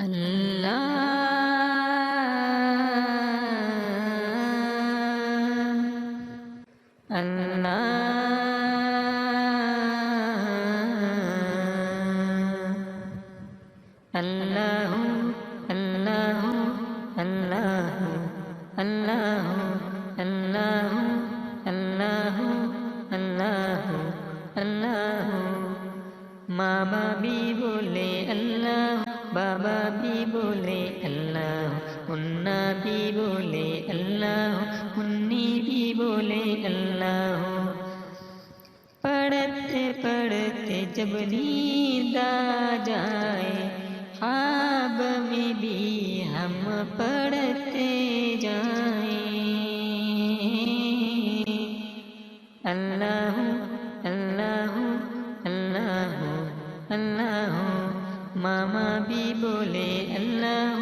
اللہ اللہ اللہ اللہ اللہ اللہ اللہ اللہ اللہ اللہ ماما بھی بولے اللہ، بابا بھی بولے اللہ، منا بھی بولے اللہ، منی بھی بولے اللہ۔ پڑھتے پڑھتے جب نیند آ جائے، خواب میں بھی ہم پڑھتے جائیں۔ اللہ اللہ اللہ اللہ ماما بھی بولے اللہ،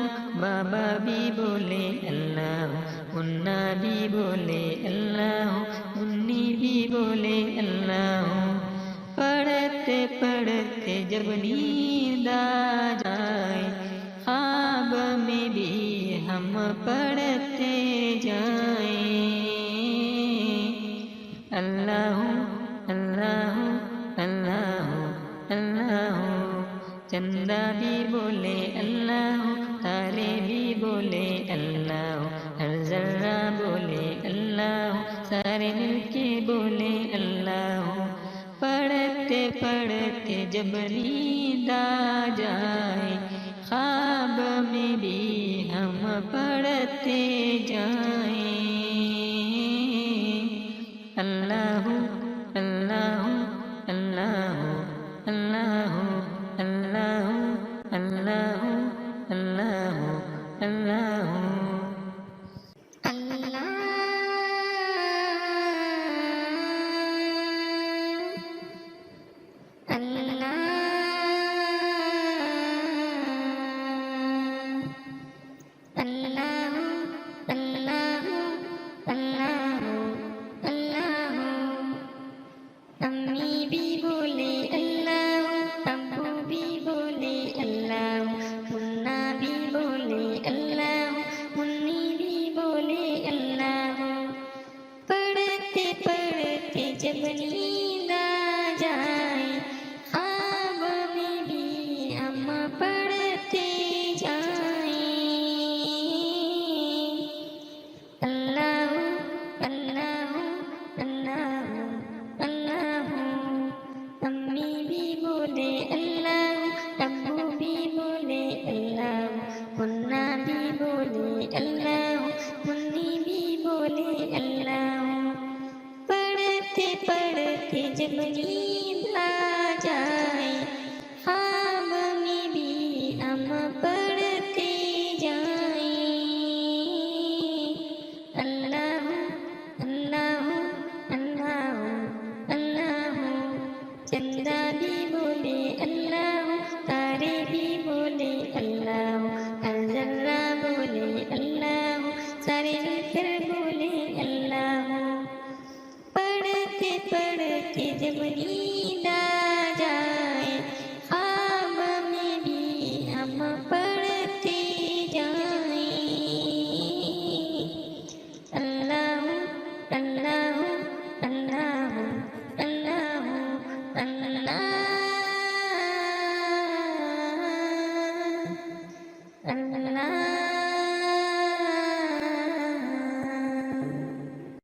بابا بھی بولے اللہ، منا بھی بولے اللہ، منی بھی بولے اللہ۔ پڑھتے پڑھتے جب نیند آ جائے، خواب میں بھی ہم پڑھتے جائیں۔ اللہ اللہ اللہ اللہ چندہ بھی بولے اللہ، تارے بھی بولے اللہ، ہر ذرہ بولے اللہ، سارے مل کے بولے اللہ۔ پڑھتے پڑھتے جب نیند آ جائے، خواب میں بھی ہم پڑھتے جائیں۔ اللہ اللہ اللہ اللہ اللہ اللہ اللہ اللہ امی بھی بولے اللہ، ابو بھی بولے اللہ، منا بھی بولے اللہ، منی بھی بولے اللہ۔ پڑھتے پڑھتے جب نیند آ جائے، خواب میں بھی ہم پڑھتے جائیں۔ اللہ اللہ اللہ اللہ امی بھی بولے اللہ، ابو بھی بولے اللہ، منا بھی بولے اللہ، منی بھی بولے اللہ۔ پڑھتے پڑھتے جب نیند آ جائے، خواب میں بھی ہم پڑھتے جائیں۔ اللہ اللہ اللہ اللہ چندہ بھی بولے اللہ، تارے بھی بولے اللہ، ہر ذرہ بولے اللہ، سارے مل کر بولے اللہ۔ پڑھتے پڑھتے جب نیند آ جائے، خواب میں بھی ہم پڑھتے جائیں۔ اللہ اللہ اللہ اللہ اللہ اللہ